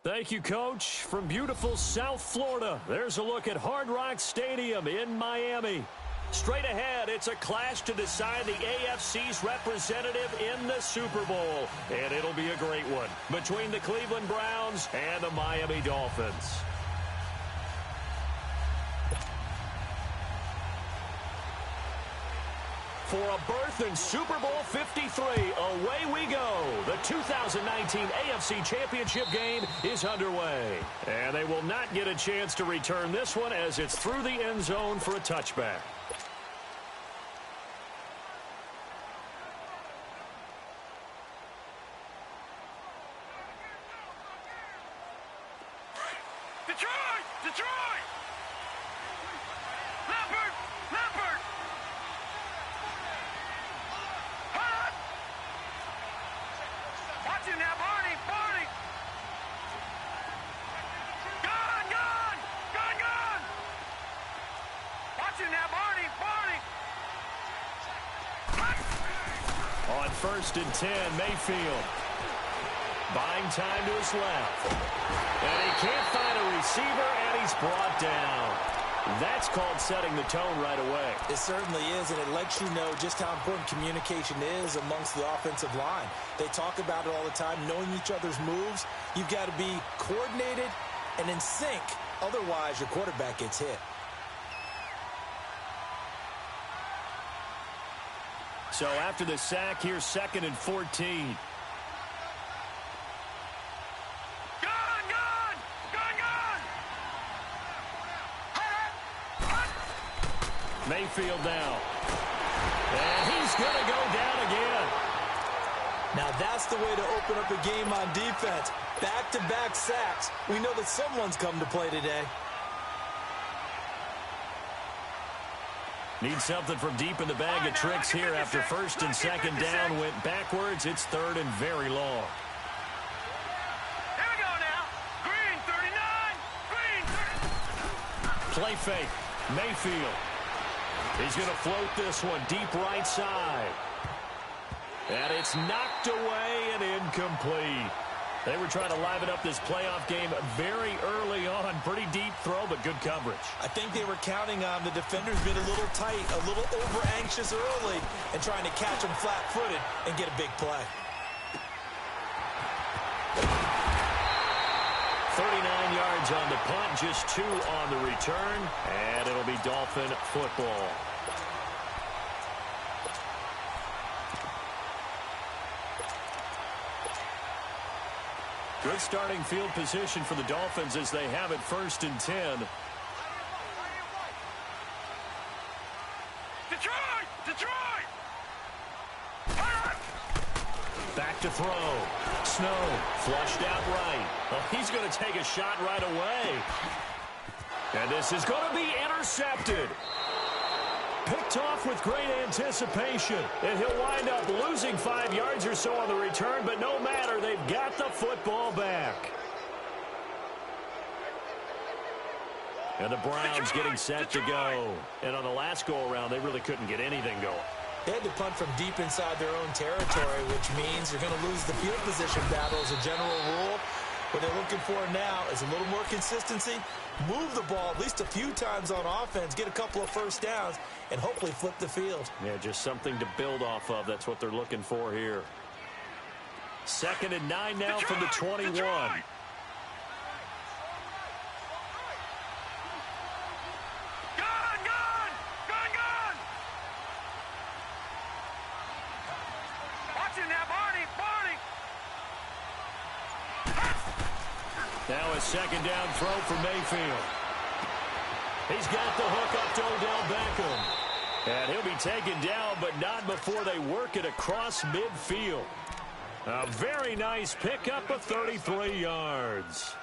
Thank you, Coach. From beautiful South Florida, there's a look at Hard Rock Stadium in Miami. Straight ahead, it's a clash to decide the AFC's representative in the Super Bowl. And it'll be a great one between the Cleveland Browns and the Miami Dolphins. For a berth in Super Bowl 53, away we go. The 2019 AFC Championship game is underway. And they will not get a chance to return this one as it's through the end zone for a touchback. Detroit! Leopard! Hot! Watch him now, Barney! Gone! Watch him now, Barney! On 1st and 10, Mayfield. Buying time to his left. And he can't find a receiver, and he's brought down. That's called setting the tone right away. It certainly is, and it lets you know just how important communication is amongst the offensive line. They talk about it all the time, knowing each other's moves. You've got to be coordinated and in sync. Otherwise, your quarterback gets hit. So after the sack, here's 2nd and 14. Mayfield now. And he's going to go down again. Now that's the way to open up a game on defense. Back-to-back sacks. We know that someone's come to play today. Need something from deep in the bag of tricks here after 1st and 2nd down went backwards. It's 3rd and very long. Here we go now. Green 39. Play fake. Mayfield. He's going to float this one deep right side. And it's knocked away and incomplete. They were trying to liven up this playoff game very early on. Pretty deep throw, but good coverage. I think they were counting on the defenders being a little tight, a little over-anxious early, and trying to catch them flat-footed and get a big play. 39 yards on the punt, just 2 on the return, and it'll be Dolphin football. Good starting field position for the Dolphins as they have it 1st and 10. Detroit! Back to throw. Snow flushed out right. Well, he's going to take a shot right away. And this is going to be intercepted. Picked off with great anticipation. And he'll wind up losing 5 yards or so on the return, but no matter, they've got the football back. And the Browns getting set to go. And on the last go-around, they really couldn't get anything going. They had to punt from deep inside their own territory, which means you're going to lose the field position battle as a general rule. What they're looking for now is a little more consistency, move the ball at least a few times on offense, get a couple of first downs, and hopefully flip the field. Yeah, just something to build off of. That's what they're looking for here. 2nd and 9 now from the 21. Detroit! Now a 2nd down throw for Mayfield. He's got the hook up to Odell Beckham. And he'll be taken down, but not before they work it across midfield. A very nice pickup of 33 yards.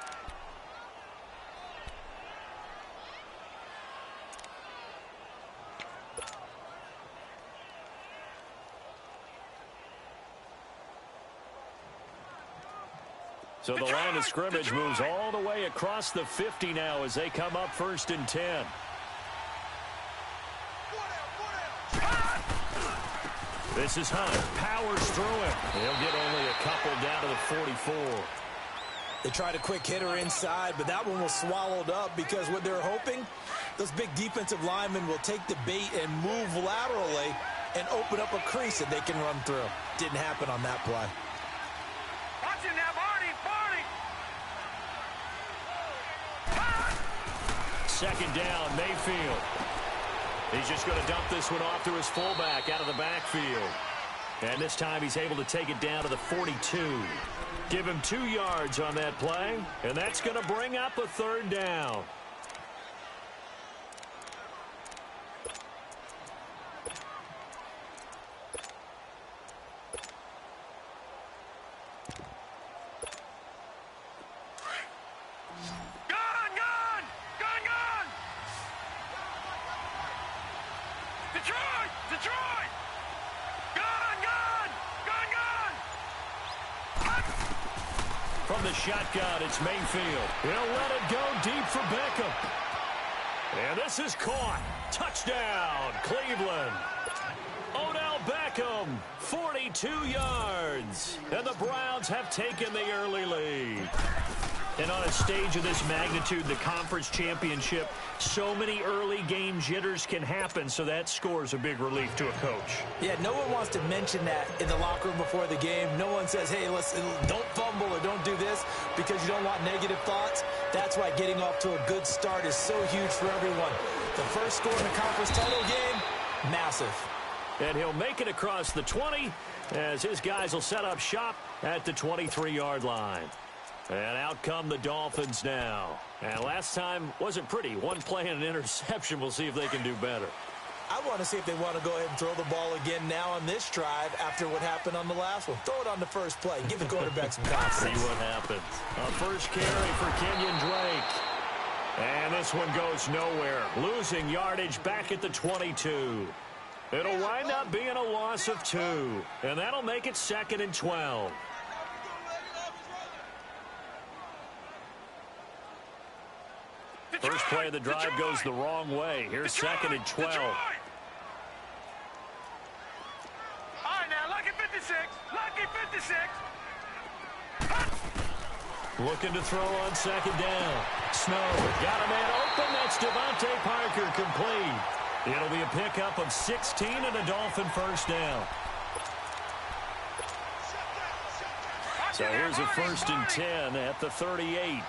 So the line of scrimmage moves all the way across the 50 now as they come up 1st and 10. This is Hunt. Powers through it. He'll get only a couple down to the 44. They tried a quick hitter inside, but that one was swallowed up because what they're hoping, those big defensive linemen will take the bait and move laterally and open up a crease that they can run through. Didn't happen on that play. Watch it now, Barney! Second down, Mayfield. He's just going to dump this one off to his fullback out of the backfield. And this time he's able to take it down to the 42. Give him 2 yards on that play, and that's going to bring up a third down. Detroit! From the shotgun, it's Mayfield. He'll let it go deep for Beckham. And this is caught. Touchdown, Cleveland. Odell Beckham, 42 yards. And the Browns have taken the early lead. And on a stage of this magnitude, the conference championship, so many early game jitters can happen, so that score's a big relief to a coach. Yeah, no one wants to mention that in the locker room before the game. No one says, hey, listen, don't fumble or don't do this because you don't want negative thoughts. That's why getting off to a good start is so huge for everyone. The first score in the conference title game, massive. And he'll make it across the 20 as his guys will set up shop at the 23-yard line. And out come the Dolphins now. And last time wasn't pretty. One play and an interception. We'll see if they can do better. I want to see if they want to go ahead and throw the ball again now on this drive after what happened on the last one. Throw it on the first play. Give the quarterback some confidence. See what happens. A first carry for Kenyon Drake. And this one goes nowhere. Losing yardage back at the 22. It'll wind up being a loss of 2. And that'll make it 2nd and 12. First play of the drive goes the wrong way. Here's 2nd and 12. All right, now, lucky 56. Lucky 56. Looking to throw on 2nd down. Snow got a man open. That's Devontae Parker complete. It'll be a pickup of 16 and a Dolphin first down. So here's a 1st and 10 at the 38.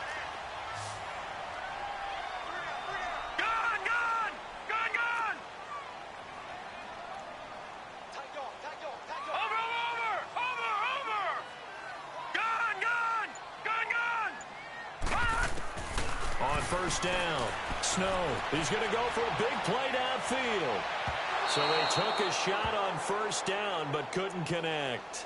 First down. Snow. He's going to go for a big play downfield. So they took a shot on first down but couldn't connect.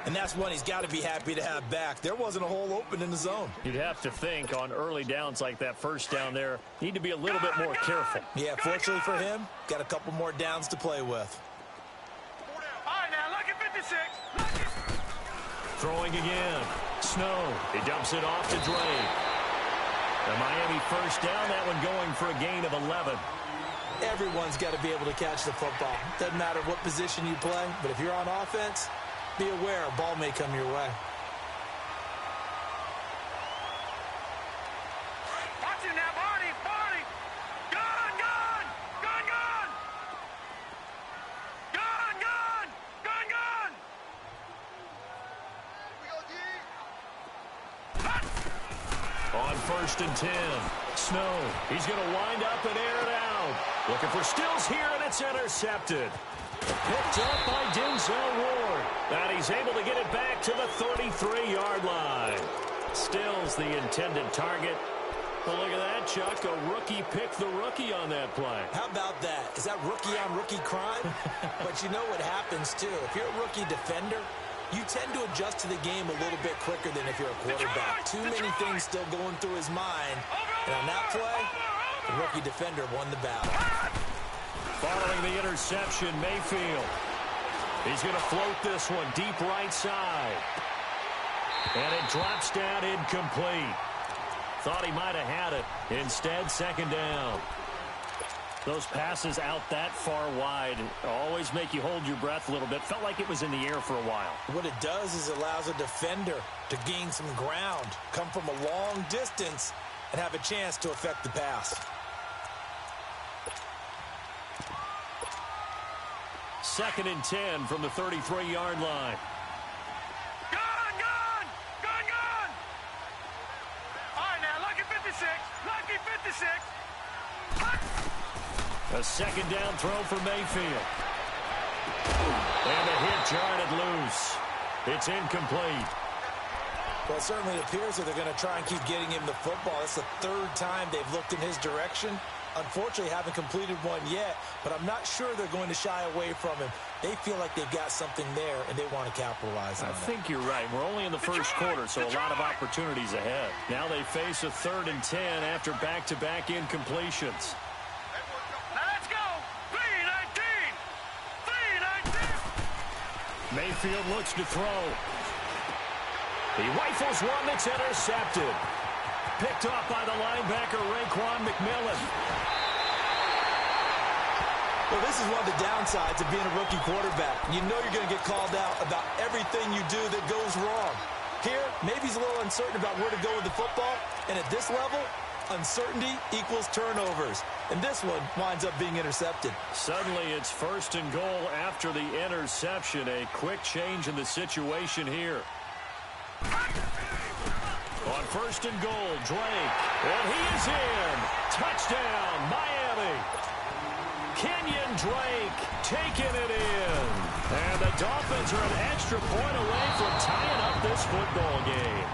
And that's one he's got to be happy to have back. There wasn't a hole open in the zone. You'd have to think on early downs like that first down there, need to be a little bit more careful. Yeah, fortunately for him, got a couple more downs to play with. All right, now, lucky 56. Lucky. Throwing again. Snow. He dumps it off to Drake. The Miami first down, that one going for a gain of 11. Everyone's got to be able to catch the football. Doesn't matter what position you play, but if you're on offense, be aware a ball may come your way. Watch it now, Barney! Gun! On 1st and 10. Snow. He's going to wind up and air it out. Looking for Stills here, and it's intercepted. Picked up by Denzel Ward. And he's able to get it back to the 33-yard line. Stills the intended target. Well, look at that, Chuck. A rookie picked the rookie on that play. How about that? Is that rookie-on-rookie crime? But you know what happens, too. If you're a rookie defender, you tend to adjust to the game a little bit quicker than if you're a quarterback. Too many things still going through his mind. And on that play, the rookie defender won the battle. Following the interception, Mayfield. He's going to float this one deep right side. And it drops down incomplete. Thought he might have had it. Instead, 2nd down. Those passes out that far wide always make you hold your breath a little bit. Felt like it was in the air for a while. What it does is it allows a defender to gain some ground, come from a long distance, and have a chance to affect the pass. Second and 10 from the 33-yard line. Gone! All right, now, lucky 56. Lucky 56. A second down throw for Mayfield. And the hit jarred loose. It's incomplete. Well, it certainly appears that they're going to try and keep getting him the football. It's the third time they've looked in his direction. Unfortunately, haven't completed one yet, but I'm not sure they're going to shy away from him. They feel like they've got something there, and they want to capitalize on it. I think you're right. We're only in the first quarter, so a lot of opportunities ahead. Now they face a 3rd and 10 after back-to-back incompletions. Now let's go. 3-19. Mayfield looks to throw. He rifles one that's intercepted. Picked off by the linebacker, Raekwon McMillan. Well, this is one of the downsides of being a rookie quarterback. You know you're going to get called out about everything you do that goes wrong. Here, maybe he's a little uncertain about where to go with the football. And at this level, uncertainty equals turnovers. And this one winds up being intercepted. Suddenly, it's 1st and goal after the interception. A quick change in the situation here. On 1st and goal, Drake. And he is in. Touchdown, Miami. Kenyon Drake taking it in. And the Dolphins are an extra point away from tying up this football game.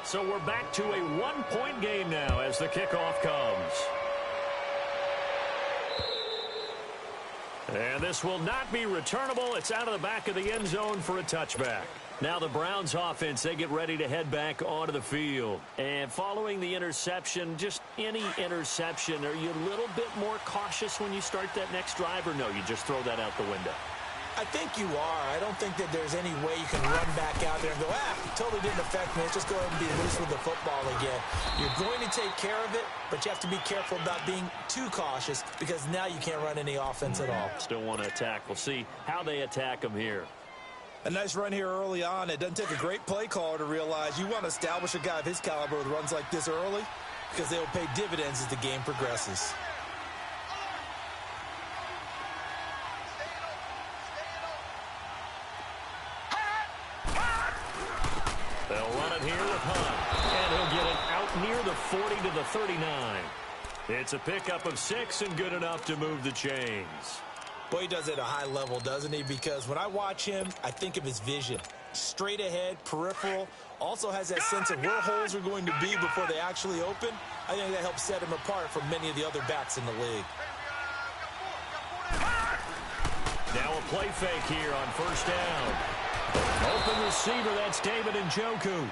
So we're back to a 1-point game now as the kickoff comes. And this will not be returnable. It's out of the back of the end zone for a touchback. Now the Browns offense, they get ready to head back onto the field. And following the interception, just any interception, are you a little bit more cautious when you start that next drive, or no, you just throw that out the window? I think you are. I don't think that there's any way you can run back out there and go, totally didn't affect me. Let's just go ahead and be loose with the football again. You're going to take care of it, but you have to be careful about being too cautious because now you can't run any offense at all. Still want to attack. We'll see how they attack him here. A nice run here early on. It doesn't take a great play caller to realize you want to establish a guy of his caliber with runs like this early because they will pay dividends as the game progresses. They'll run it here with Hunt. And he'll get it out near the 40 to the 39. It's a pickup of 6 and good enough to move the chains. Boy, he does it at a high level, doesn't he? Because when I watch him, I think of his vision. Straight ahead, peripheral. Also has that sense of where holes are going to be before they actually open. I think that helps set him apart from many of the other backs in the league. Now a play fake here on 1st down. Open receiver, that's David Njoku.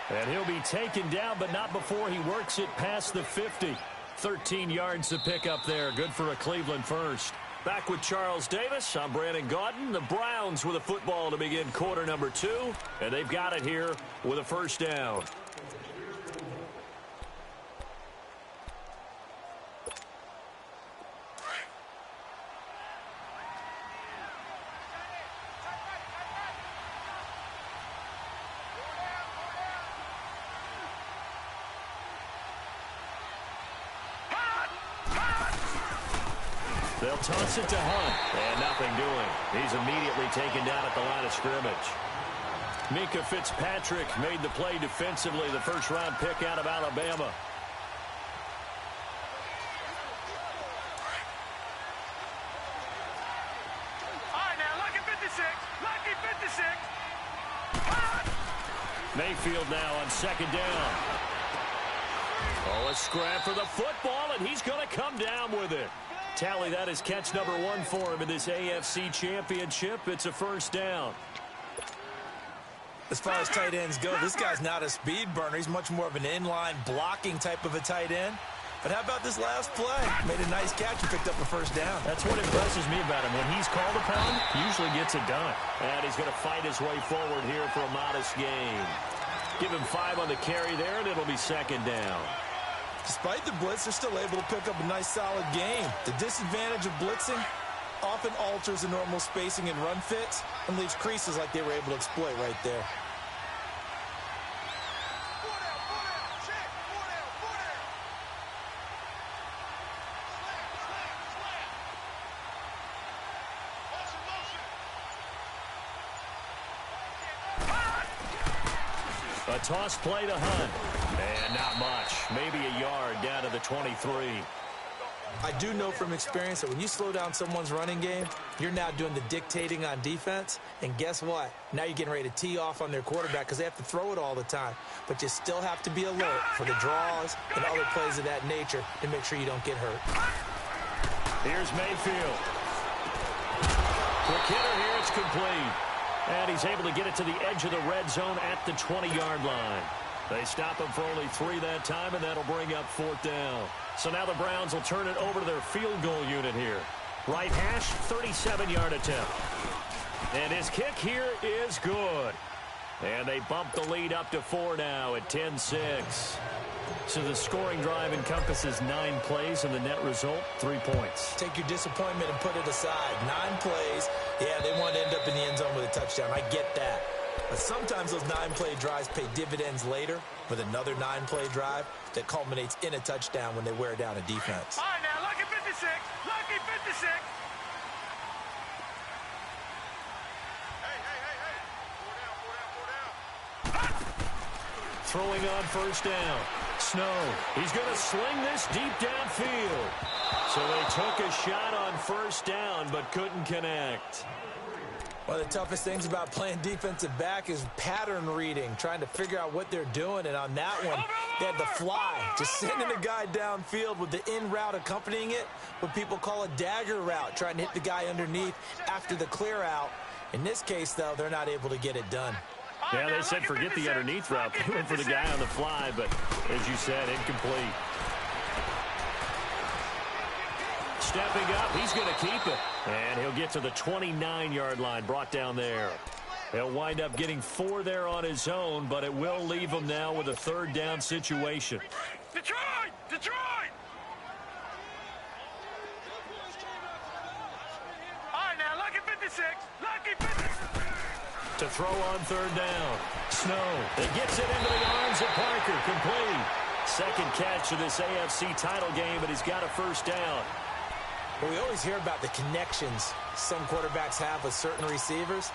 And he'll be taken down, but not before he works it past the 50. 13 yards to pick up there. Good for a Cleveland first. Back with Charles Davis, I'm Brandon Gaudin. The Browns with a football to begin quarter number 2. And they've got it here with a 1st down. They'll toss it to Hunt, and nothing doing. He's immediately taken down at the line of scrimmage. Mika Fitzpatrick made the play defensively, the first-round pick out of Alabama. All right, now, lucky 56. Lucky 56. Mayfield now on 2nd down. Oh, a scrap for the football, and he's going to come down with it. Tally, that is catch number 1 for him in this AFC Championship. It's a 1st down. As far as tight ends go, this guy's not a speed burner. He's much more of an inline blocking type of a tight end. But how about this last play? Made a nice catch and picked up a 1st down. That's what impresses me about him. When he's called upon, he usually gets it done. And he's going to fight his way forward here for a modest gain. Give him 5 on the carry there, and it'll be second down. Despite the blitz, they're still able to pick up a nice, solid game. The disadvantage of blitzing often alters the normal spacing and run fits and leaves creases like they were able to exploit right there. A toss play to Hunt. And not much. Maybe a yard down to the 23. I do know from experience that when you slow down someone's running game, you're now doing the dictating on defense. And guess what? Now you're getting ready to tee off on their quarterback because they have to throw it all the time. But you still have to be alert for the draws and other plays of that nature to make sure you don't get hurt. Here's Mayfield. Quick hitter here. It's complete. And he's able to get it to the edge of the red zone at the 20-yard line. They stop him for only 3 that time, and that'll bring up 4th down. So now the Browns will turn it over to their field goal unit here. Right hash, 37-yard attempt. And his kick here is good. And they bump the lead up to 4 now at 10-6. So the scoring drive encompasses 9 plays, and the net result, 3 points. Take your disappointment and put it aside. 9 plays. Yeah, they want to end up in the end zone with a touchdown. I get that. But sometimes those 9-play drives pay dividends later with another 9-play drive that culminates in a touchdown when they wear down a defense. All right, now, lucky 56. Lucky 56. Throwing on 1st down. Snow. He's going to sling this deep downfield. So they took a shot on 1st down but couldn't connect. One of the toughest things about playing defensive back is pattern reading, trying to figure out what they're doing. And on that one, they had the fly, just sending a guy downfield with the in route accompanying it, what people call a dagger route, trying to hit the guy underneath after the clear out. In this case, though, they're not able to get it done. Yeah, they said forget the underneath route. They went for the guy on the fly, but as you said, incomplete. Stepping up, he's going to keep it. And he'll get to the 29-yard line, brought down there. He'll wind up getting 4 there on his own, but it will leave him now with a 3rd down situation. Detroit! Detroit! All right, now, lucky 56. Lucky 56. To throw on 3rd down. Snow. It gets it into the arms of Parker. Complete. 2nd catch of this AFC title game, but he's got a 1st down. Well, we always hear about the connections some quarterbacks have with certain receivers.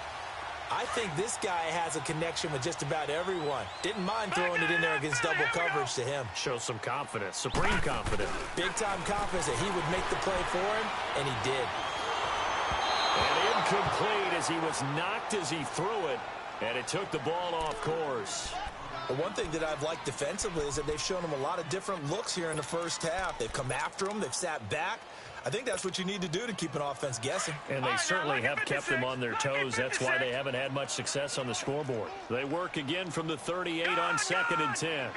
I think this guy has a connection with just about everyone. Didn't mind throwing it in there against double coverage to him. Shows some confidence, supreme confidence. Big-time confidence that he would make the play for him, and he did. And incomplete as he was knocked as he threw it, and it took the ball off course. Well, one thing that I've liked defensively is that they've shown him a lot of different looks here in the 1st half. They've come after him. They've sat back. I think that's what you need to do to keep an offense guessing. And they certainly have kept them on their toes. That's why they haven't had much success on the scoreboard. They work again from the 38 on 2nd and 10.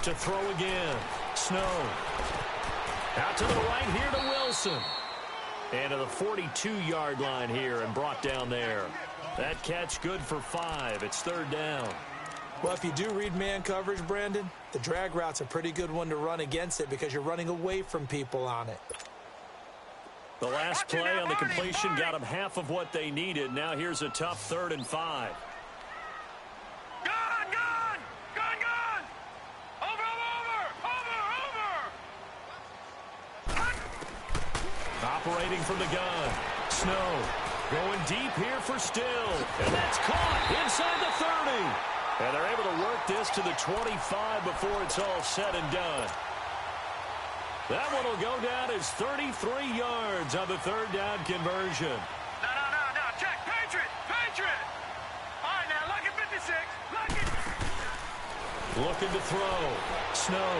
To throw again. Snow. Out to the right here to Wilson. And to the 42-yard line here and brought down there. That catch good for 5. It's 3rd down. Well, if you do read man coverage, Brandon, the drag route's a pretty good one to run against it because you're running away from people on it. The last play on the completion got them half of what they needed. Now here's a tough 3rd and 5. Gone! Gone! Gone! Gone! Over! Operating from the gun. Snow going deep here for Still. And that's caught inside the 30. And they're able to work this to the 25 before it's all said and done. That one will go down as 33 yards on the 3rd down conversion. No. Check. Patriot. All right, now, lucky 56. Lucky. Looking to throw. Snow.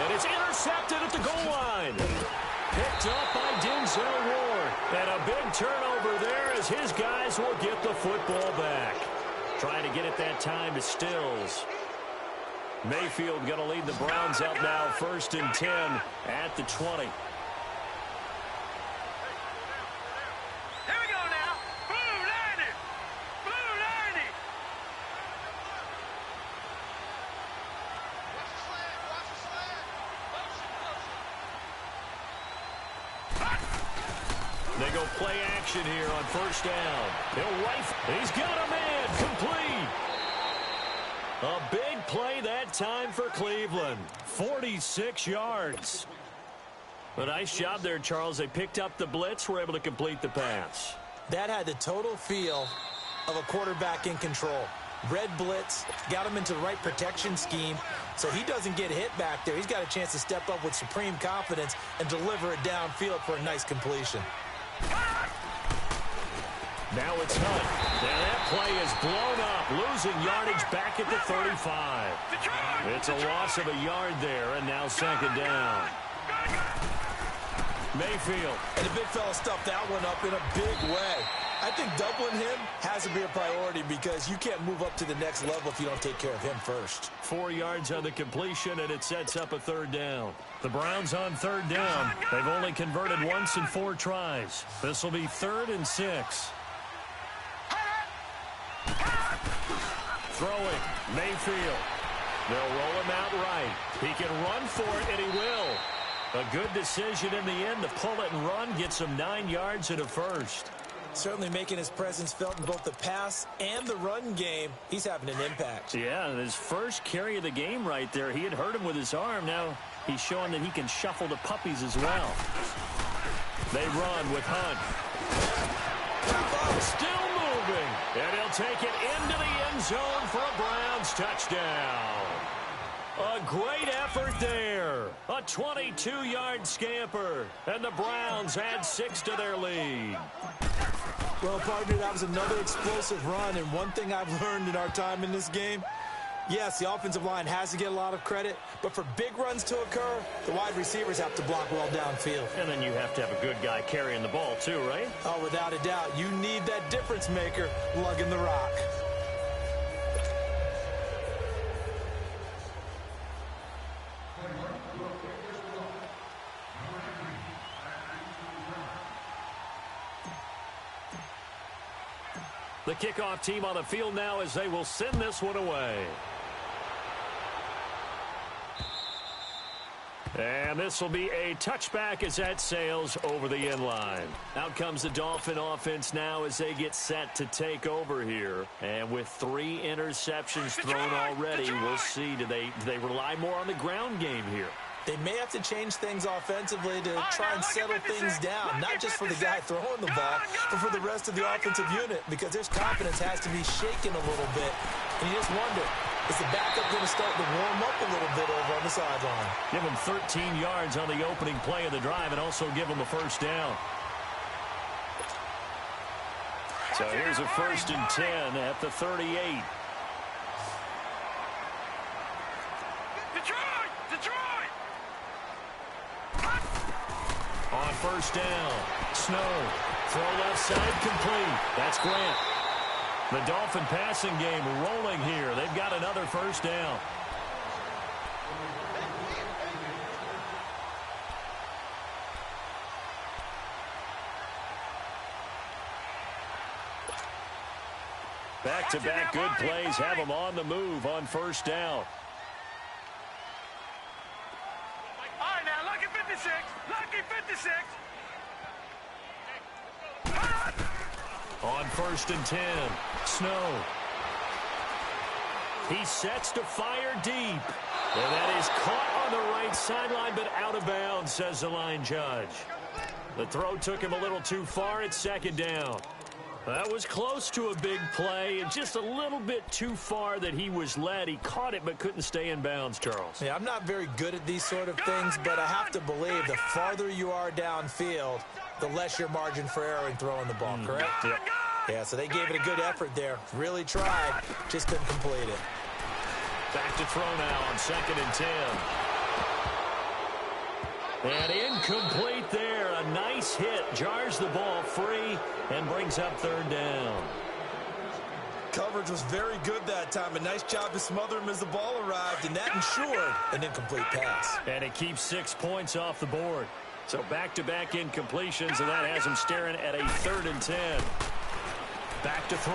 And it's intercepted at the goal line. Picked up by Denzel Ward. And a big turnover there as his guys will get the football back. Trying to get it that time to Stills. Mayfield going to lead the Browns up now 1st and 10 at the 20. Here we go now. Blue landed. go play action here on first down. He'll rifle. He's got a man. Complete. A big play that time for Cleveland. 46 yards. A nice job there, Charles. They picked up the blitz, were able to complete the pass. That had the total feel of a quarterback in control. Red blitz, got him into the right protection scheme, so he doesn't get hit back there. He's got a chance to step up with supreme confidence and deliver it downfield for a nice completion. Now it's Hunt. And that play is blown up, losing yardage back at the 35. It's a loss of a yard there, and now second down. Mayfield. And the big fella stuffed that one up in a big way. I think doubling him has to be a priority because you can't move up to the next level if you don't take care of him first. 4 yards on the completion, and it sets up a third down. The Browns on third down. They've only converted once in 4 tries. This will be 3rd and 6. Throwing. Mayfield. They'll roll him out right. He can run for it, and he will. A good decision in the end to pull it and run. Gets him 9 yards and a first. Certainly making his presence felt in both the pass and the run game. He's having an impact. Yeah, his first carry of the game right there. He had hurt him with his arm. Now he's showing that he can shuffle the puppies as well. They run with Hunt. Still moving. And he'll take it into the end zone for a Browns touchdown. A great effort there. A 22-yard scamper. And the Browns add 6 to their lead. Well, partner, that was another explosive run, and one thing I've learned in our time in this game, yes, the offensive line has to get a lot of credit, but for big runs to occur, the wide receivers have to block well downfield. And then you have to have a good guy carrying the ball too, right? Oh, without a doubt. You need that difference maker lugging the rock. The kickoff team on the field now as they will send this one away. And this will be a touchback as that sails over the end line. Out comes the Dolphin offense now as they get set to take over here. And with 3 interceptions thrown already, we'll see. Do they rely more on the ground game here? They may have to change things offensively to try and settle things down, not just for the guy throwing the ball, but for the rest of the offensive unit, because their confidence has to be shaken a little bit. And you just wonder, is the backup going to start to warm up a little bit over on the sideline? Give him 13 yards on the opening play of the drive and also give him a first down. So here's a 1st and 10 at the 38. On first down, Snow, throw left side complete. That's Grant. The Dolphin passing game rolling here. They've got another first down. Back-to-back good plays have them on the move on first down. On 1st and 10, Snow. He sets to fire deep. And that is caught on the right sideline, but out of bounds, says the line judge. The throw took him a little too far at 2nd down. That was close to a big play and just a little bit too far that he was led. He caught it but couldn't stay in bounds, Charles. Yeah, I'm not very good at these sort of things, but I have to believe the farther you are downfield, the less your margin for error in throwing the ball, correct? Yep. Yeah, so they gave it a good effort there. Really tried, just couldn't complete it. Back to throw now on 2nd and 10. And incomplete there. A nice hit. Jars the ball free and brings up 3rd down. Coverage was very good that time. A nice job to smother him as the ball arrived, and that ensured an incomplete pass. And it keeps 6 points off the board. So back-to-back incompletions, and that has him staring at a 3rd and 10. Back to throw.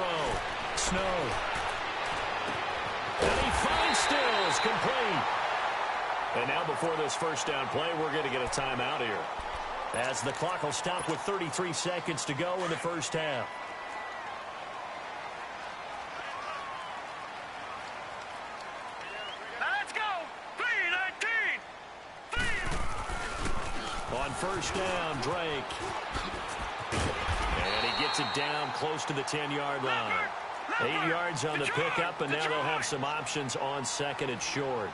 Snow. And he finds Stills. Complete. And now before this first down play, we're going to get a timeout here. as the clock will stop with 33 seconds to go in the first half. Let's go. 3-19. On first down, Drake. And he gets it down close to the 10-yard line. 8 yards on the pickup, and now they'll have some options on second and short.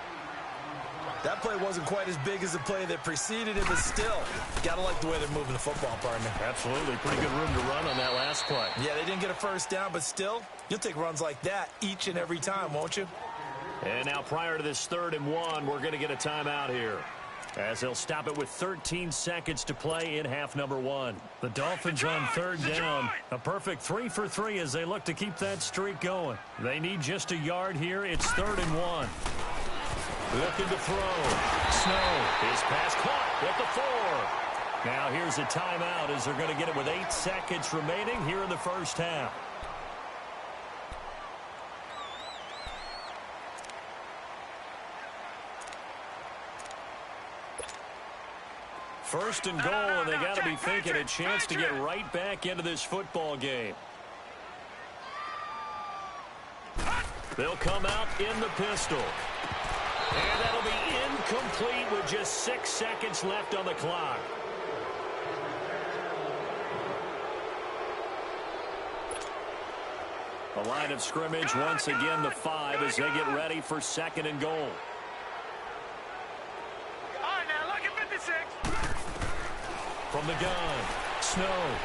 That play wasn't quite as big as the play that preceded it, but still, got to like the way they're moving the football, partner. Absolutely. Pretty good room to run on that last play. Yeah, they didn't get a first down, but still, you'll take runs like that each and every time, won't you? And now prior to this 3rd and 1, we're going to get a timeout here, as they'll stop it with 13 seconds to play in half number 1. The Dolphins on 3rd down. A perfect 3 for 3 as they look to keep that streak going. They need just a yard here. It's 3rd and 1. Looking to throw. Snow. His pass caught at the 4. Now here's a timeout as they're going to get it with 8 seconds remaining here in the first half. First and goal, and they got to be thinking a chance to get right back into this football game. They'll come out in the pistol. And that'll be incomplete with just 6 seconds left on the clock. The line of scrimmage once again the 5 as they get ready for 2nd and goal. All right, now look at 56. From the gun, Snow.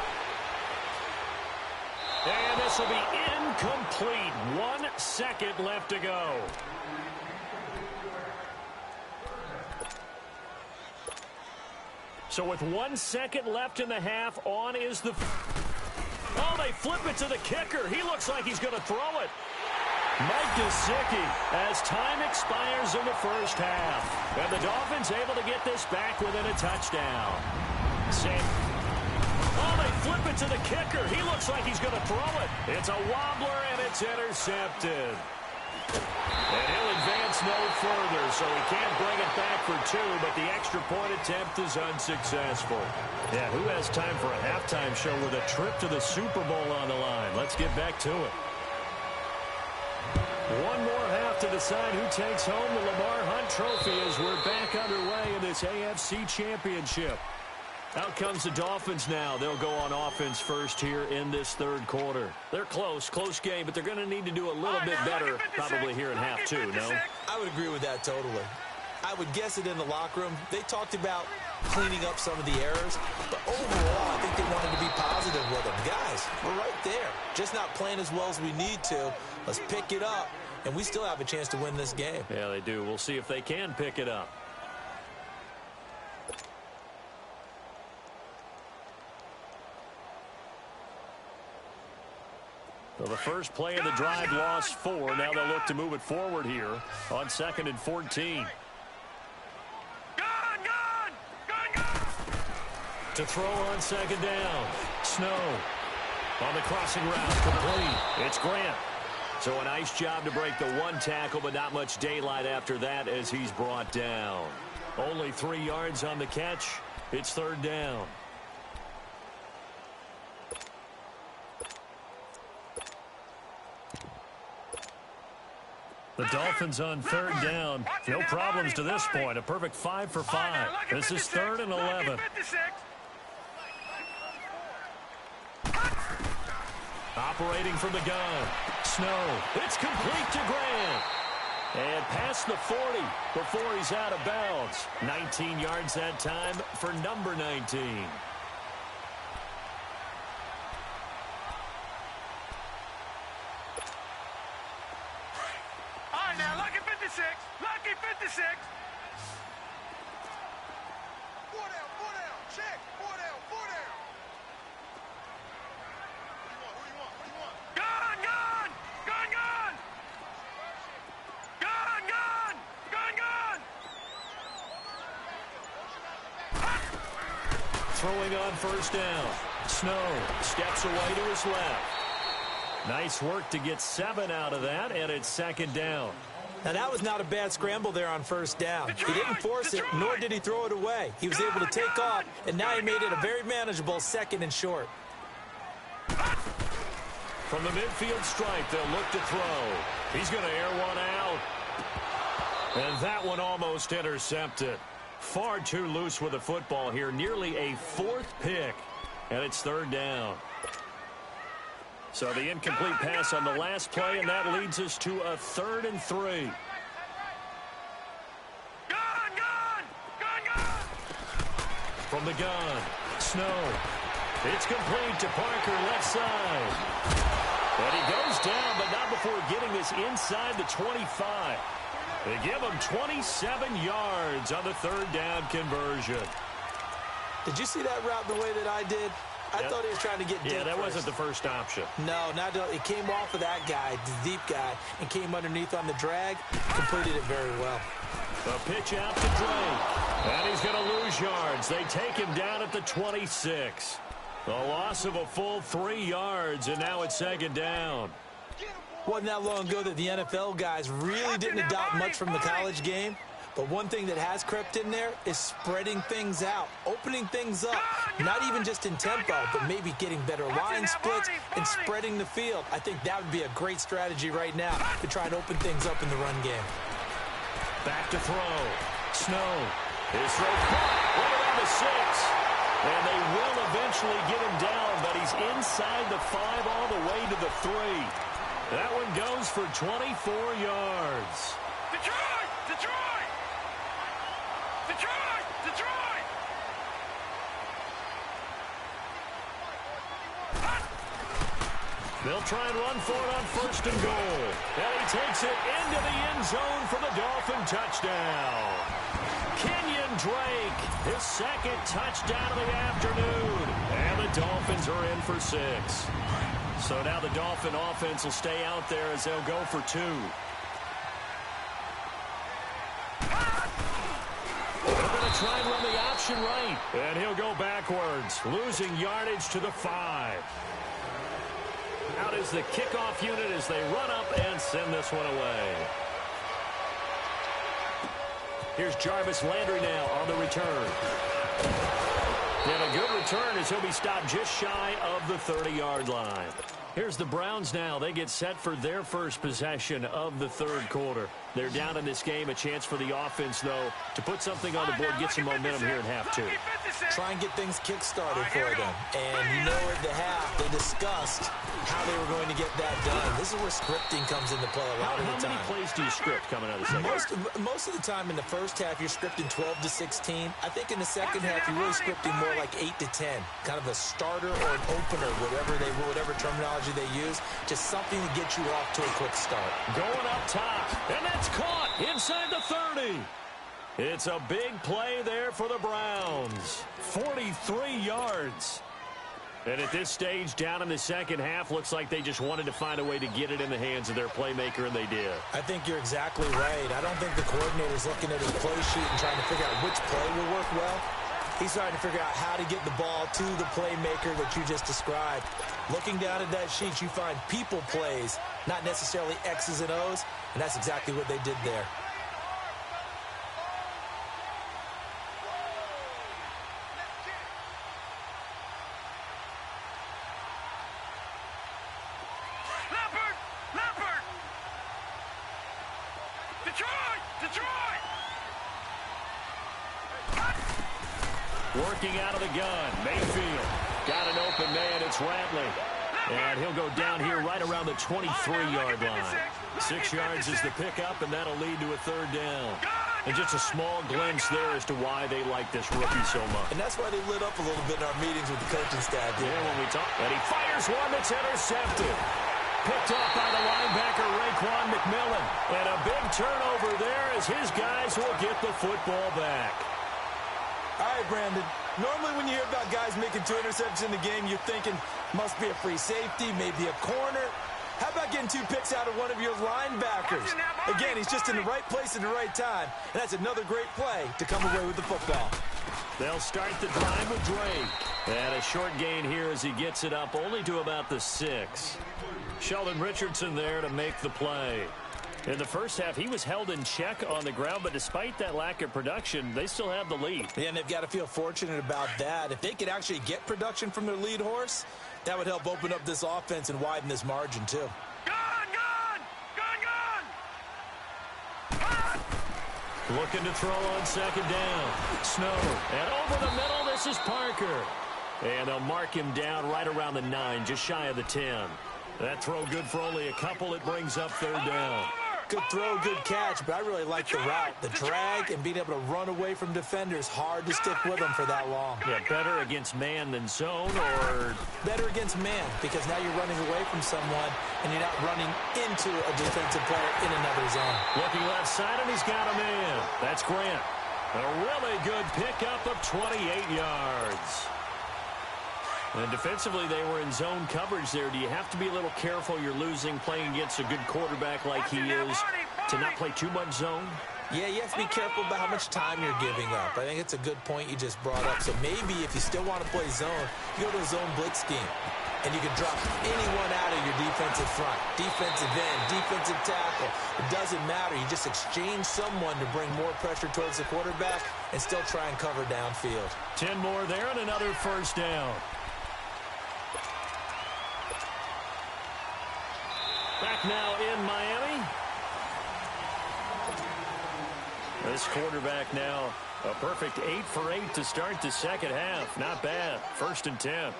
And this will be incomplete. 1 second left to go. So with 1 second left in the half, on is the... Oh, they flip it to the kicker. He looks like he's going to throw it. Mike Gesicki as time expires in the first half. And the Dolphins able to get this back within a touchdown. Oh, they flip it to the kicker. He looks like he's going to throw it. It's a wobbler, and it's intercepted. And he'll advance no further, so he can't bring it back for 2, but the extra point attempt is unsuccessful. Yeah, who has time for a halftime show with a trip to the Super Bowl on the line? Let's get back to it. One more half to decide who takes home the Lamar Hunt Trophy as we're back underway in this AFC Championship. Out comes the Dolphins now. They'll go on offense first here in this 3rd quarter. They're close game, but they're going to need to do a little bit better probably here in half 2, no? I would agree with that totally. I would guess it in the locker room. They talked about cleaning up some of the errors, but overall, I think they wanted to be positive with them. Guys, we're right there. Just not playing as well as we need to. Let's pick it up, and we still have a chance to win this game. Yeah, they do. We'll see if they can pick it up. So the first play of the drive lost 4. Now they'll look to move it forward here on 2nd and 14. To throw on 2nd down. Snow on the crossing route. Complete. It's Grant. So a nice job to break the 1 tackle, but not much daylight after that as he's brought down. Only 3 yards on the catch. It's 3rd down. The Dolphins on 3rd down. No problems to this point. A perfect 5 for 5. This is 3rd and 11. Operating from the gun. Snow. It's complete to Grant. And past the 40 before he's out of bounds. 19 yards that time for number 19. Lucky 56. 4 down, check. 4 down. Who you want? Gun. Throwing on first down. Snow steps away to his left. Nice work to get 7 out of that, and it's 2nd down. Now, that was not a bad scramble there on first down. He didn't force it, nor did he throw it away. He was able to take off, and now he made it a very manageable 2nd and short. From the midfield stripe, they'll look to throw. He's going to air one out. And that one almost intercepted. Far too loose with the football here. Nearly a 4th pick. And it's 3rd down. So the incomplete pass on the last play, and that leads us to a 3rd and 3. From the gun, Snow. It's complete to Parker, left side. And he goes down, but not before getting this inside the 25. They give him 27 yards on the 3rd down conversion. Did you see that route the way that I did? I thought he was trying to get deep. Yeah, that first. wasn't the first option. No, it came off of that guy, the deep guy, and came underneath on the drag. Completed it very well. The pitch out to Drake. And he's going to lose yards. They take him down at the 26. A loss of a full 3 yards, and now it's 2nd down. Wasn't that long ago that the NFL guys really didn't adopt much from the college game. But one thing that has crept in there is spreading things out, opening things up, not even just in tempo, but maybe getting better line splits and spreading the field. I think that would be a great strategy right now to try and open things up in the run game. Back to throw. Snow. His throw caught right around the 6. And they will eventually get him down, but he's inside the 5 all the way to the 3. That one goes for 24 yards. Detroit! Detroit! Detroit! Detroit! They'll try and run for it on 1st and goal. And he takes it into the end zone for the Dolphin touchdown. Kenyon Drake, his 2nd touchdown of the afternoon. And the Dolphins are in for 6. So now the Dolphin offense will stay out there as they'll go for 2. Try and run the option right. And he'll go backwards, losing yardage to the 5. Out is the kickoff unit as they run up and send this one away. Here's Jarvis Landry now on the return. And a good return as he'll be stopped just shy of the 30-yard line. Here's the Browns now. They get set for their first possession of the 3rd quarter. They're down in this game. A chance for the offense, though, to put something on the board, get some momentum here in half 2. Try and get things kick-started for them. And you know at the half, they discussed how they were going to get that done. This is where scripting comes into play a lot of the time. How many plays do you script coming out of the second half? Most of the time in the first half, you're scripting 12 to 16. I think in the second half, you're really scripting more like 8 to 10. Kind of a starter or an opener, whatever terminology they use. Just something to get you off to a quick start. Going up top, and that's caught inside the 30. It's a big play there for the Browns. 43 yards. And at this stage, down in the second half, looks like they just wanted to find a way to get it in the hands of their playmaker, and they did. I think you're exactly right. I don't think the coordinator's looking at his play sheet and trying to figure out which play will work well. He's trying to figure out how to get the ball to the playmaker that you just described. Looking down at that sheet, you find people plays, not necessarily X's and O's, and that's exactly what they did there. Leopard! Detroit! Detroit! Working out of the gun, Mayfield. Got an open man, it's Ratley. And he'll go down here right around the 23-yard line. 6 yards is the pickup, and that'll lead to a 3rd down. And just a small glimpse there as to why they like this rookie so much. And that's why they lit up a little bit in our meetings with the coaching staff. Yeah, when we talk. And he fires one that's intercepted. Picked off by the linebacker, Raekwon McMillan. And a big turnover there as his guys will get the football back. All right, Brandon. Normally when you hear about guys making 2 interceptions in the game, you're thinking must be a free safety, maybe a corner. How about getting 2 picks out of one of your linebackers? Again, he's just in the right place at the right time. And that's another great play to come away with the football. They'll start the drive with Drake. And a short gain here as he gets it up only to about the 6. Sheldon Richardson there to make the play. In the first half, he was held in check on the ground, but despite that lack of production, they still have the lead. Yeah, and they've got to feel fortunate about that. If they could actually get production from their lead horse, that would help open up this offense and widen this margin, too. Looking to throw on second down. Snow. And over the middle, this is Parker. And they'll mark him down right around the 9, just shy of the 10. That throw good for only a couple. It brings up third down. Good throw, good catch, but I really like the route. The drag and being able to run away from defenders, hard to stick with them for that long. Yeah, better against man than zone, or? Better against man, because now you're running away from someone and you're not running into a defensive player in another zone. Looking left side, and he's got a man. That's Grant. A really good pickup of 28 yards. And defensively, they were in zone coverage there. Do you have to be a little careful? You're losing playing against a good quarterback like he is to not play too much zone? Yeah, you have to be careful about how much time you're giving up. I think it's a good point you just brought up. So maybe if you still want to play zone, you go to a zone blitz scheme. And you can drop anyone out of your defensive front. Defensive end, defensive tackle. It doesn't matter. You just exchange someone to bring more pressure towards the quarterback and still try and cover downfield. 10 more there and another first down. Back now in Miami. This quarterback now a perfect 8 for 8 to start the second half. Not bad. 1st and 10.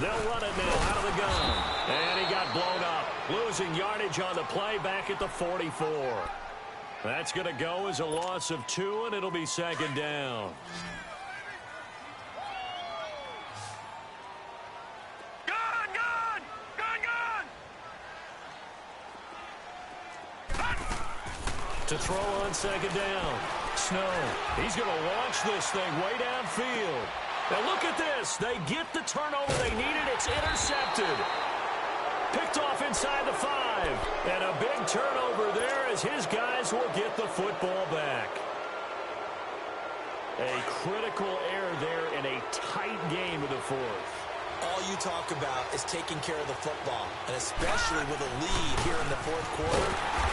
They'll run it now out of the gun. And he got blown up. Losing yardage on the play back at the 44. That's going to go as a loss of 2, and it'll be second down. To throw on second down. Snow. He's going to launch this thing way downfield. Now look at this. They get the turnover they needed. It's intercepted. Picked off inside the 5. And a big turnover there as his guys will get the football back. A critical error there in a tight game of the 4th. All you talk about is taking care of the football, and especially with a lead here in the 4th quarter,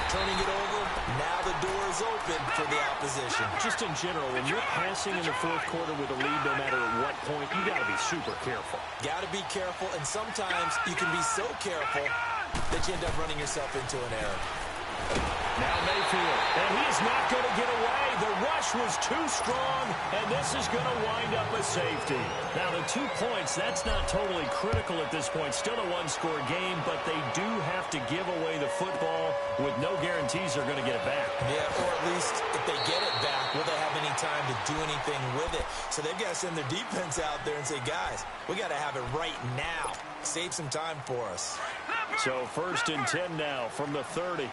turning it over, now the door is open for the opposition. Just in general, when you're passing in the 4th quarter with a lead, no matter at what point, you got to be super careful. Got to be careful, and sometimes you can be so careful that you end up running yourself into an error. Now Mayfield, and he is not going to get away. The rush was too strong, and this is going to wind up a safety. Now the 2 points, that's not totally critical at this point. Still a one-score game, but they do have to give away the football with no guarantees they're going to get it back. Yeah, or at least if they get it back, will they have any time to do anything with it? So they've got to send their defense out there and say, guys, we got to have it right now. Save some time for us. So 1st and 10 now from the 30.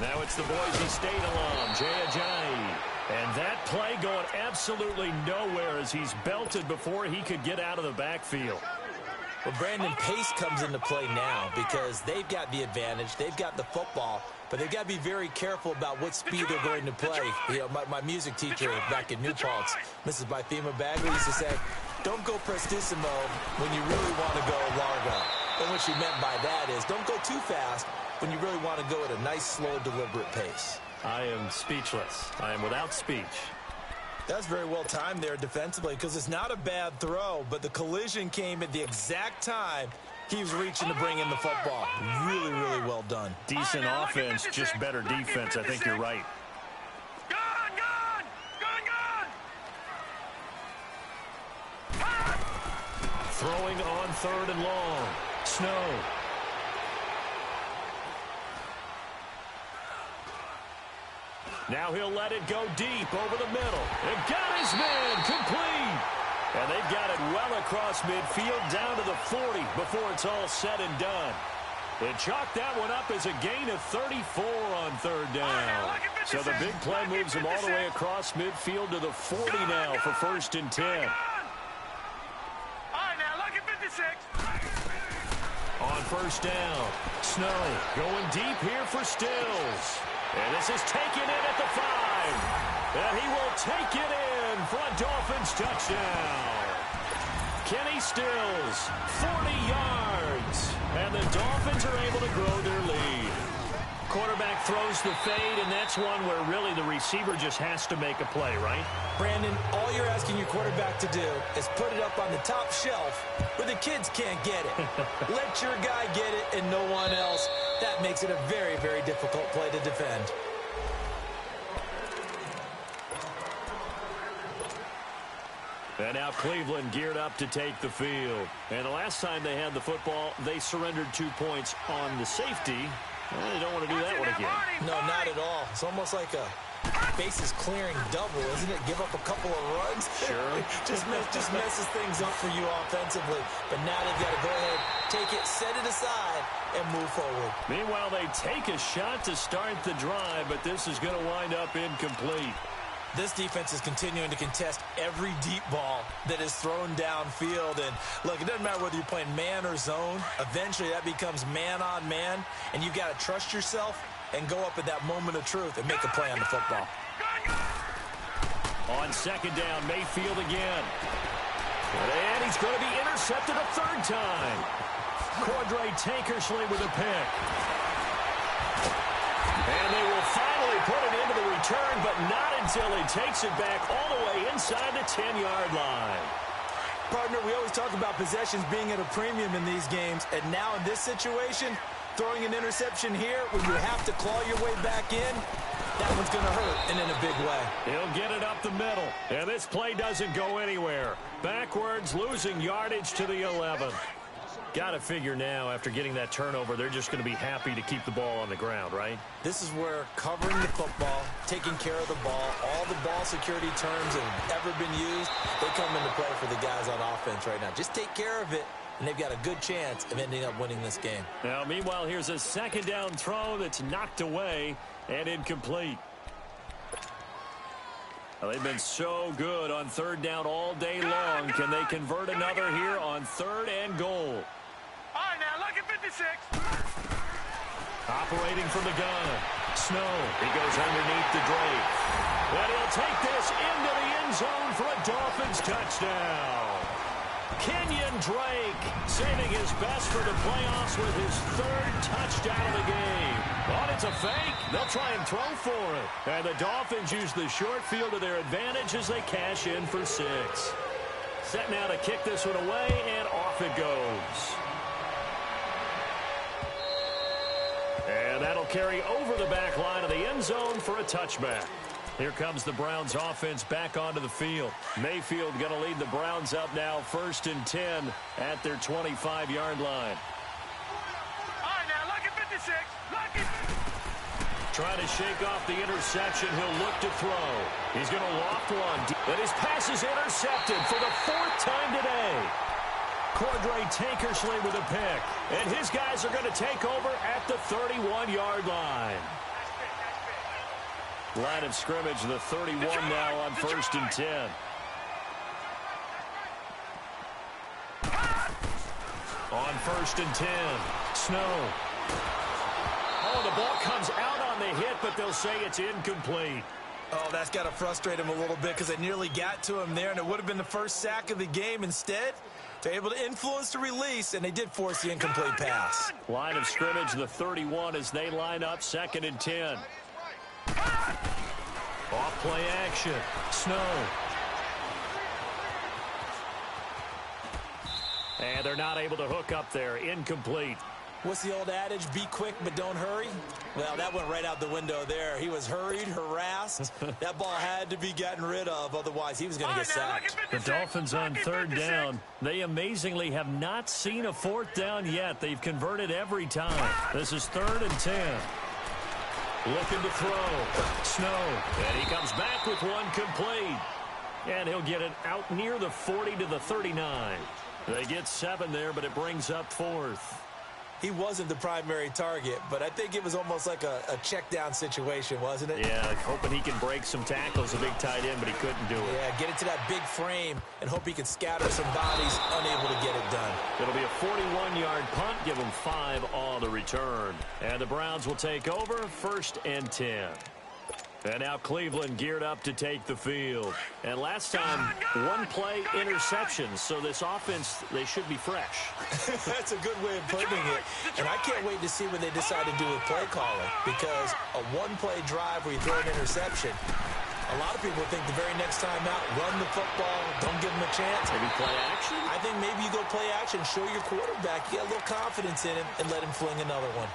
Now it's the Boise State alum, Jay Ajayi. And that play going absolutely nowhere as he's belted before he could get out of the backfield. Well, Brandon, pace comes into play now because they've got the advantage. They've got the football, but they've got to be very careful about what speed they're going to play. You know, my music teacher back in New Paltz, Mrs. Bythema Bagley, used to say, don't go prestissimo when you really want to go largo. And what she meant by that is don't go too fast when you really want to go at a nice, slow, deliberate pace. I am speechless. I am without speech. That's very well timed there defensively because it's not a bad throw, but the collision came at the exact time he was reaching to bring in the football. Really, really well done. Decent offense, just better defense. I think you're right. Throwing on 3rd and long. Snow. Now he'll let it go deep over the middle. And got his man complete. And they've got it well across midfield down to the 40 before it's all said and done. They chalked that one up as a gain of 34 on 3rd down. So the big play moves them all the way across midfield to the 40 now for 1st and 10. All right, now look at 56. On 1st down, Snow going deep here for Stills. And this is taken in at the 5. And he will take it in for a Dolphins touchdown. Kenny Stills, 40 yards. And the Dolphins are able to grow their lead. Quarterback throws the fade, and that's one where really the receiver just has to make a play, right? Brandon, all you're asking your quarterback to do is put it up on the top shelf where the kids can't get it. Let your guy get it and no one else. That makes it a very, very difficult play to defend. And now Cleveland geared up to take the field. And the last time they had the football, they surrendered 2 points on the safety. They don't want to do that one again. No, not at all. It's almost like a bases clearing double, isn't it? Give up a couple of runs. Sure. just messes things up for you offensively. But now they've got to go ahead, take it, set it aside, and move forward. Meanwhile, they take a shot to start the drive, but this is going to wind up incomplete. This defense is continuing to contest every deep ball that is thrown downfield. And, look, it doesn't matter whether you're playing man or zone. Eventually, that becomes man on man, and you've got to trust yourself and go up at that moment of truth and make a play on the football. On second down, Mayfield again. And he's going to be intercepted a third time. Cordray Tankersley with a pick. And they will finally put it into the return, but not until he takes it back all the way inside the 10-yard line. Partner, we always talk about possessions being at a premium in these games, and now in this situation, throwing an interception here when you have to claw your way back in, that one's going to hurt, and in a big way. He'll get it up the middle, and this play doesn't go anywhere. Backwards, losing yardage to the 11. Got to figure now, after getting that turnover, they're just going to be happy to keep the ball on the ground, right? This is where covering the football, taking care of the ball, all the ball security terms that have ever been used, they come into play for the guys on offense right now. Just take care of it, and they've got a good chance of ending up winning this game. Now, meanwhile, here's a second down throw that's knocked away and incomplete. Well, they've been so good on third down all day long. Can they convert another here on third and goal? All right, now, look at 56. Operating from the gun. Snow. He goes underneath the Drake. And he'll take this into the end zone for a Dolphins touchdown. Kenyon Drake saving his best for the playoffs with his third touchdown of the game. Oh, it's a fake. They'll try and throw for it. And the Dolphins use the short field to their advantage as they cash in for 6. Set now to kick this one away, and off it goes. And that'll carry over the back line of the end zone for a touchback. Here comes the Browns offense back onto the field. Mayfield going to lead the Browns up now, 1st and 10 at their 25-yard line. All right, now, look at 56. Look at... Trying to shake off the interception. He'll look to throw. He's going to loft one. And his pass is intercepted for the 4th time today. Cordray Tankersley with a pick. And his guys are going to take over at the 31-yard line. Line of scrimmage, the 31 now on 1st and 10. On 1st and 10, Snow. Oh, the ball comes out on the hit, but they'll say it's incomplete. Oh, that's got to frustrate him a little bit because they nearly got to him there, and it would have been the first sack of the game. Instead, they're able to influence the release, and they did force the incomplete pass. Line of scrimmage, the 31 as they line up 2nd and 10. Off play action. Snow. And they're not able to hook up there. Incomplete. What's the old adage? Be quick, but don't hurry. Well, that went right out the window there. He was hurried, harassed. That ball had to be gotten rid of. Otherwise, he was going to get sacked. The Dolphins on 3rd down. They amazingly have not seen a 4th down yet. They've converted every time. This is 3rd and 10. Looking to throw. Snow. And he comes back with one complete. And he'll get it out near the 40 to the 39. They get 7 there, but it brings up 4th. he wasn't the primary target, but I think it was almost like a check-down situation, wasn't it? Yeah, hoping he can break some tackles, a big tight end, but he couldn't do it. Yeah, get it to that big frame and hope he can scatter some bodies, unable to get it done. It'll be a 41-yard punt, give them 5 on the return. And the Browns will take over, 1st and 10. And now Cleveland geared up to take the field. And last time, one-play interceptions. So this offense, they should be fresh. That's a good way of putting it. And I can't wait to see what they decide to do with play calling. Because a one-play drive where you throw an interception, a lot of people think the very next time out, run the football, don't give them a chance. Maybe play action? I think maybe you go play action, show your quarterback, you got a little confidence in him, and let him fling another one.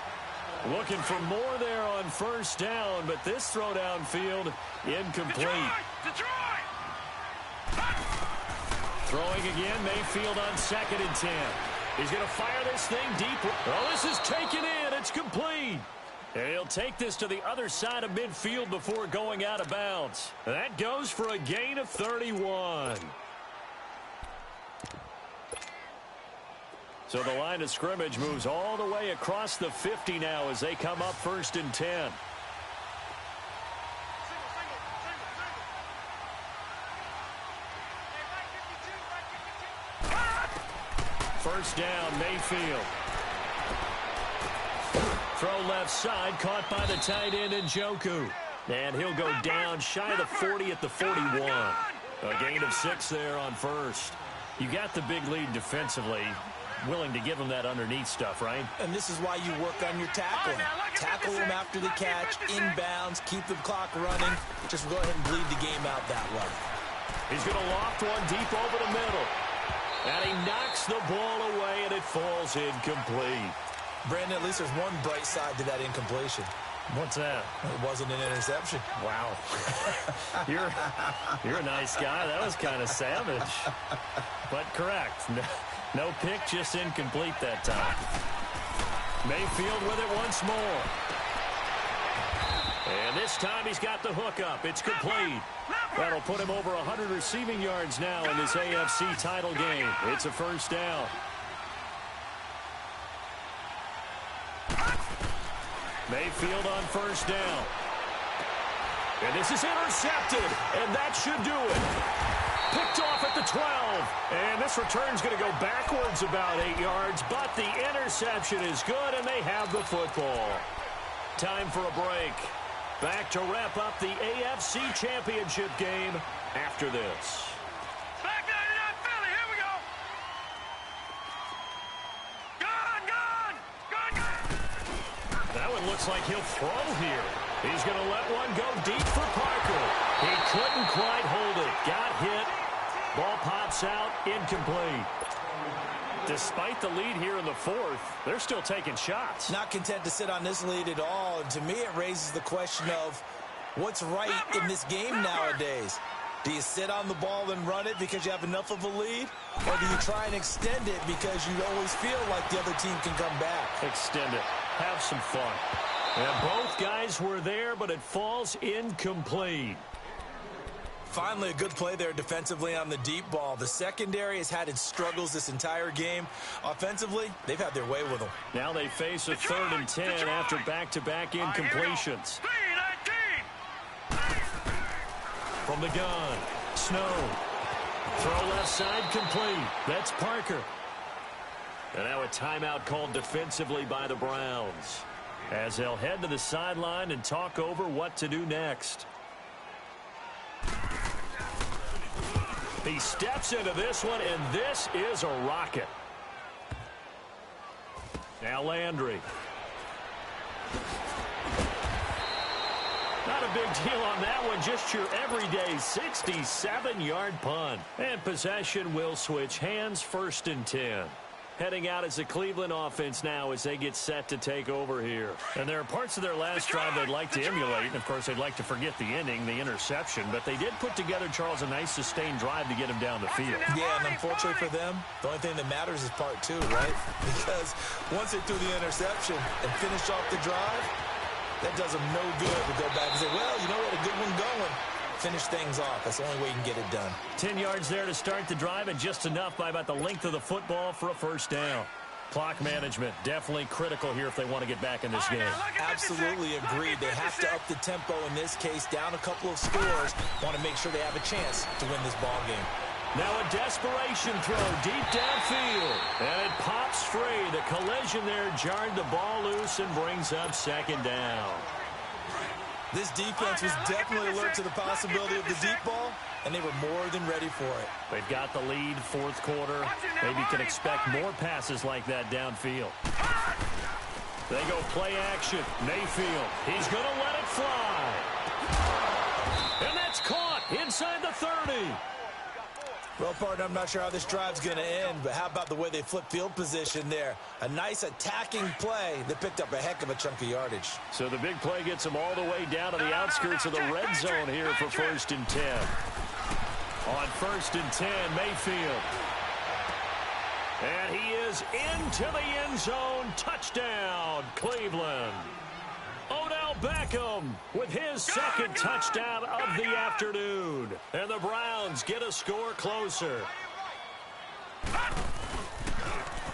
Looking for more there on 1st down, but this throw downfield incomplete. Detroit! Throwing again, Mayfield on 2nd and 10. He's going to fire this thing deep. Oh, this is taken in. It's complete. And he'll take this to the other side of midfield before going out of bounds. That goes for a gain of 31. So the line of scrimmage moves all the way across the 50 now as they come up 1st and 10. First down, Mayfield. Throw left side, caught by the tight end Njoku. And he'll go down shy of the 40 at the 41. A gain of 6 there on 1st. You got the big lead defensively. Willing to give them that underneath stuff, right? And this is why you work on your tackling. Tackle them after the catch, inbounds, keep the clock running. Just go ahead and bleed the game out that way. He's going to loft one deep over the middle. And he knocks the ball away, and it falls incomplete. Brandon, at least there's one bright side to that incompletion. What's that? It wasn't an interception. Wow. You're a nice guy. That was kind of savage. But correct. No pick, just incomplete that time. Mayfield with it once more. And this time he's got the hook up. It's complete. That'll put him over 100 receiving yards now in this AFC title game. It's a 1st down. Mayfield on 1st down. And this is intercepted, and that should do it. Picked off at the 12. And this return's going to go backwards about 8 yards, but the interception is good, and they have the football. Time for a break. Back to wrap up the AFC Championship game after this. Back 99 Philly, here we go. Gone! That one looks like he'll throw here. He's going to let one go deep for Parker. He couldn't quite hold it. Got hit. Ball pops out, incomplete. Despite the lead here in the 4th, they're still taking shots. Not content to sit on this lead at all. And to me, it raises the question of what's right in this game nowadays. Do you sit on the ball and run it because you have enough of a lead? Or do you try and extend it because you always feel like the other team can come back? Extend it. Have some fun. And both guys were there, but it falls incomplete. Finally, a good play there defensively on the deep ball. The secondary has had its struggles this entire game. Offensively, they've had their way with them. Now they face a 3rd and 10 after back-to-back incompletions. From the gun, Snow. Throw left side complete. That's Parker. And now a timeout called defensively by the Browns, as they'll head to the sideline and talk over what to do next. He steps into this one, and this is a rocket. Now Landry. Not a big deal on that one, just your everyday 67-yard punt. And possession will switch hands, 1st and 10. Heading out as the Cleveland offense now as they get set to take over here. And there are parts of their last drive they'd like to emulate. And, of course, they'd like to forget the ending, the interception. But they did put together, Charles, a nice sustained drive to get him down the field. Yeah, and unfortunately for them, the only thing that matters is part 2, right? Because once they threw the interception and finished off the drive, that does them no good to go back and say, well, you know what, a good one going. Finish things off. That's the only way you can get it done. 10 yards there to start the drive, and just enough by about the length of the football for a 1st down. Clock management, definitely critical here if they want to get back in this game. Absolutely agreed. They have to up the tempo in this case, down a couple of scores. Want to make sure they have a chance to win this ball game. Now a desperation throw deep downfield. And it pops free. The collision there jarred the ball loose and brings up second down. This defense was definitely alert to the possibility of the deep ball, and they were more than ready for it. They've got the lead, fourth quarter. Maybe can expect more passes like that downfield. They go play action. Mayfield, he's going to let it fly. And that's caught inside the 30. Well, partner, I'm not sure how this drive's going to end, but how about the way they flip field position there? A nice attacking play that picked up a heck of a chunk of yardage. So the big play gets them all the way down to the outskirts of the red zone here for 1st and 10. On 1st and 10, Mayfield. And he is into the end zone. Touchdown, Cleveland. Odell Beckham with his second touchdown of the afternoon. And the Browns get a score closer.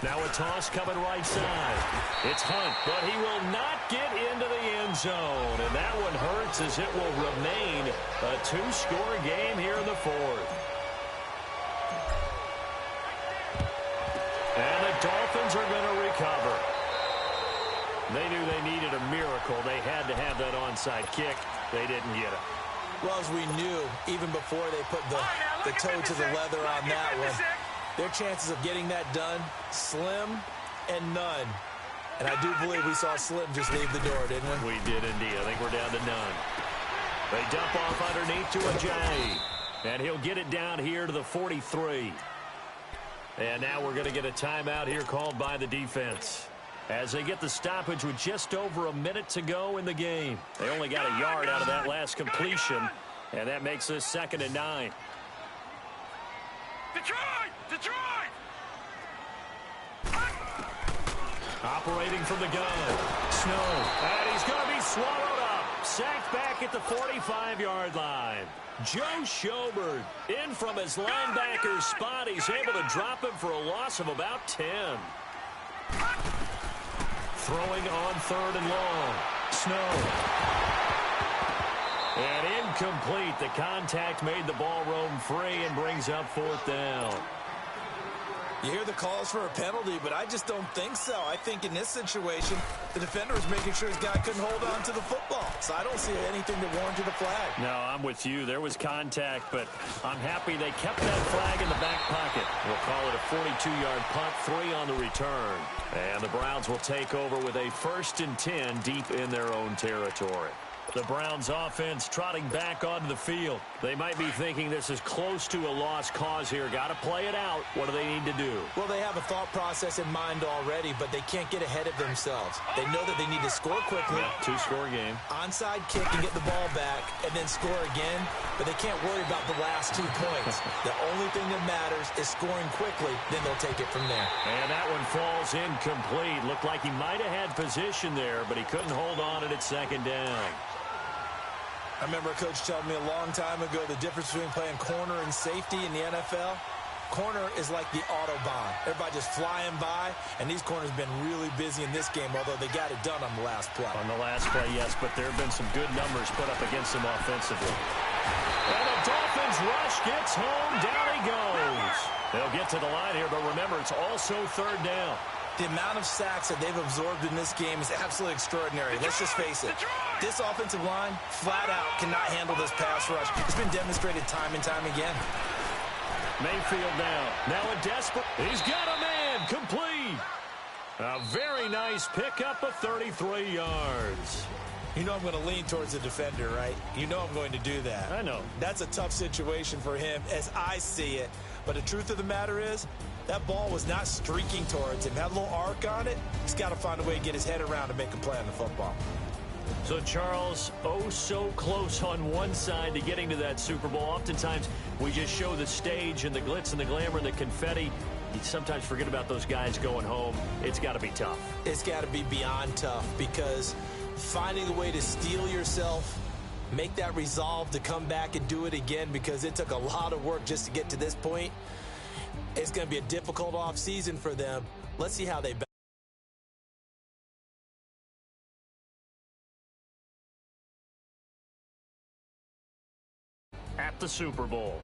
Now a toss coming right side. It's Hunt, but he will not get into the end zone. And that one hurts as it will remain a 2-score game here in the 4th. And the Dolphins are going to recover. They knew they needed a miracle. They had to have that onside kick. They didn't get it. Well, as we knew, even before they put the toe to the leather on that one, their chances of getting that done, slim and none. And I do believe we saw Slim just leave the door, didn't we? We did indeed. I think we're down to none. They dump off underneath to Ajayi. And he'll get it down here to the 43. And now we're going to get a timeout here called by the defense, as they get the stoppage with just over a minute to go in the game. They only got a yard out of that last completion, and that makes this 2nd and 9. Detroit! Detroit! Operating from the gun. Snow. And he's going to be swallowed up. Sacked back at the 45-yard line. Joe Schobert in from his linebacker spot. He's able to drop him for a loss of about 10. Throwing on 3rd and long. Snow. And incomplete. The contact made the ball roam free and brings up 4th down. You hear the calls for a penalty, but I just don't think so. I think in this situation, the defender was making sure his guy couldn't hold on to the football. So I don't see anything that warranted a flag. No, I'm with you. There was contact, but I'm happy they kept that flag in the back pocket. We'll call it a 42-yard punt, 3 on the return. And the Browns will take over with a 1st and 10 deep in their own territory. The Browns offense trotting back onto the field. They might be thinking this is close to a lost cause here. Got to play it out. What do they need to do? Well, they have a thought process in mind already, but they can't get ahead of themselves. They know that they need to score quickly. Yeah, 2-score game. Onside kick and get the ball back and then score again, but they can't worry about the last 2 points. The only thing that matters is scoring quickly, then they'll take it from there. And that one falls incomplete. Looked like he might have had position there, but he couldn't hold on it at 2nd down. I remember a coach telling me a long time ago the difference between playing corner and safety in the NFL. Corner is like the Autobahn. Everybody just flying by, and these corners have been really busy in this game, although they got it done on the last play. On the last play, yes, but there have been some good numbers put up against them offensively. And the Dolphins rush gets home. Down he goes. They'll get to the line here, but remember, it's also 3rd down. The amount of sacks that they've absorbed in this game is absolutely extraordinary. Let's just face it. This offensive line, flat out, cannot handle this pass rush. It's been demonstrated time and time again. Mayfield now a desperate. He's got a man. Complete. A very nice pickup of 33 yards. You know I'm going to lean towards the defender, right? You know I'm going to do that. I know. That's a tough situation for him as I see it. But the truth of the matter is, that ball was not streaking towards him. Had a little arc on it. He's got to find a way to get his head around and make a play on the football. So, Charles, oh so close on one side to getting to that Super Bowl. Oftentimes, we just show the stage and the glitz and the glamour and the confetti. You sometimes forget about those guys going home. It's got to be tough. It's got to be beyond tough because finding a way to steel yourself, make that resolve to come back and do it again because it took a lot of work just to get to this point. It's going to be a difficult offseason for them. Let's see how they at the Super Bowl.